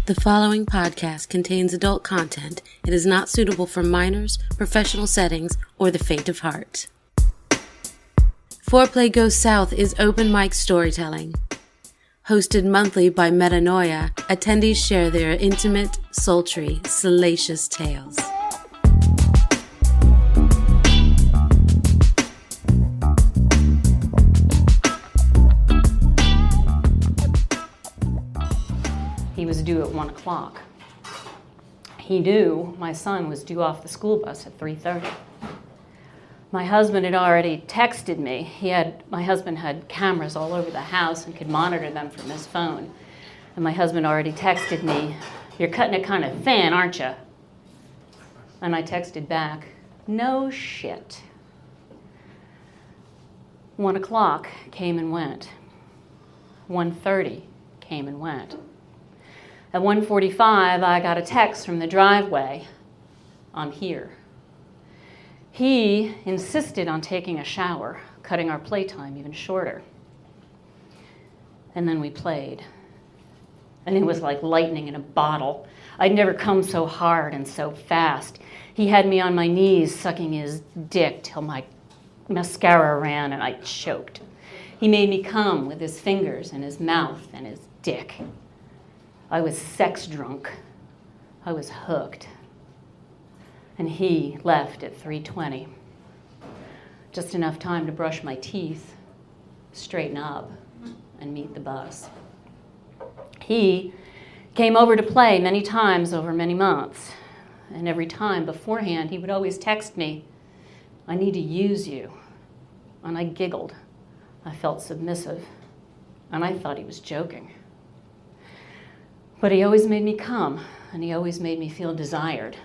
The following podcast contains adult content. It is not suitable for minors, professional settings, or the faint of heart. FOREPLAY Goes South is open mic storytelling. Hosted monthly by Metanoia, attendees share their intimate, sultry, salacious tales. He was due at 1 o'clock. He knew my son was due off the school bus at 3:30. My husband had already texted me. My husband had cameras all over the house and could monitor them from his phone. And my husband already texted me, "You're cutting it kind of thin, aren't you?" And I texted back, "No shit." 1 o'clock came and went. 1:30 came and went. At 1:45, I got a text from the driveway, "I'm here." He insisted on taking a shower, cutting our playtime even shorter. And then we played. And it was like lightning in a bottle. I'd never come so hard and so fast. He had me on my knees sucking his dick till my mascara ran and I choked. He made me come with his fingers and his mouth and his dick. I was sex drunk. I was hooked. And he left at 3:20. Just enough time to brush my teeth, straighten up, and meet the bus. He came over to play many times over many months. And every time beforehand, he would always text me, "I need to use you." And I giggled. I felt submissive. And I thought he was joking. But he always made me come, and he always made me feel desired.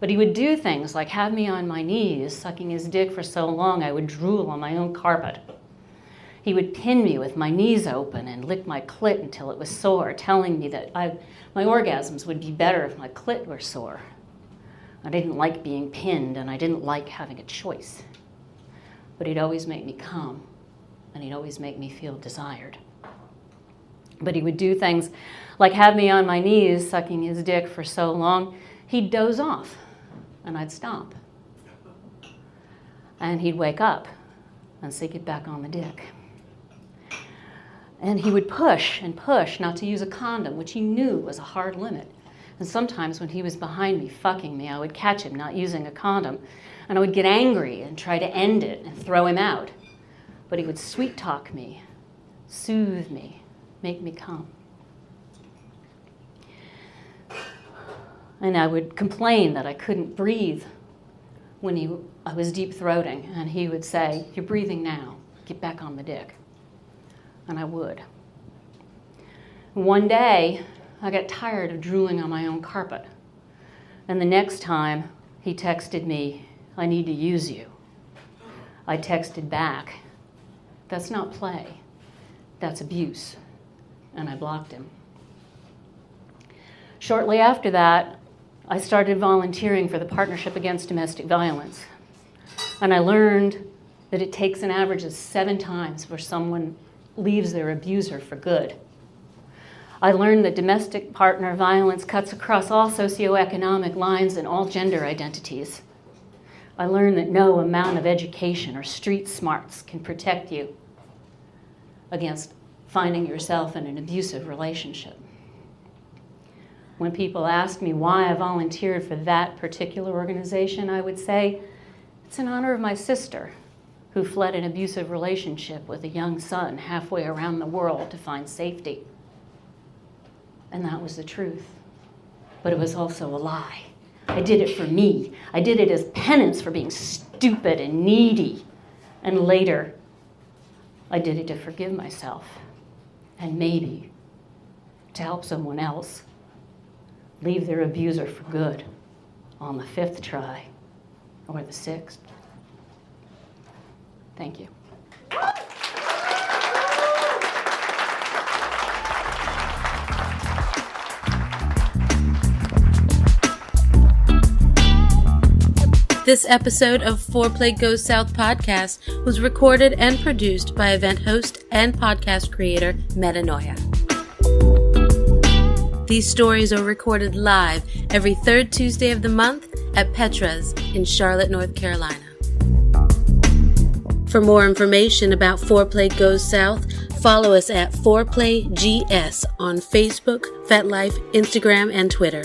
But he would do things like have me on my knees, sucking his dick for so long I would drool on my own carpet. He would pin me with my knees open and lick my clit until it was sore, telling me that my orgasms would be better if my clit were sore. I didn't like being pinned, and I didn't like having a choice. But he'd always make me come, and he'd always make me feel desired. But he would do things like have me on my knees sucking his dick for so long, he'd doze off, and I'd stop. And he'd wake up and say, "Get back on the dick." And he would push and push not to use a condom, which he knew was a hard limit. And sometimes when he was behind me fucking me, I would catch him not using a condom, and I would get angry and try to end it and throw him out. But he would sweet talk me, soothe me, make me come. And I would complain that I couldn't breathe when I was deep throating, and he would say, "You're breathing now, get back on the dick." And I would. One day, I got tired of drooling on my own carpet. And the next time, he texted me, "I need to use you." I texted back, "That's not play, that's abuse." And I blocked him. Shortly after that, I started volunteering for the Partnership Against Domestic Violence. And I learned that it takes an average of 7 times before someone leaves their abuser for good. I learned that domestic partner violence cuts across all socioeconomic lines and all gender identities. I learned that no amount of education or street smarts can protect you against finding yourself in an abusive relationship. When people ask me why I volunteered for that particular organization, I would say, it's in honor of my sister, who fled an abusive relationship with a young son halfway around the world to find safety. And that was the truth. But it was also a lie. I did it for me. I did it as penance for being stupid and needy. And later, I did it to forgive myself. And maybe to help someone else leave their abuser for good on the 5th try or the 6th. Thank you. This episode of FOREPLAY Goes South podcast was recorded and produced by event host and podcast creator Metanoia. These stories are recorded live every third Tuesday of the month at Petra's in Charlotte, North Carolina. For more information about FOREPLAY Goes South, follow us at FOREPLAY GS on Facebook, FetLife, Instagram, and Twitter.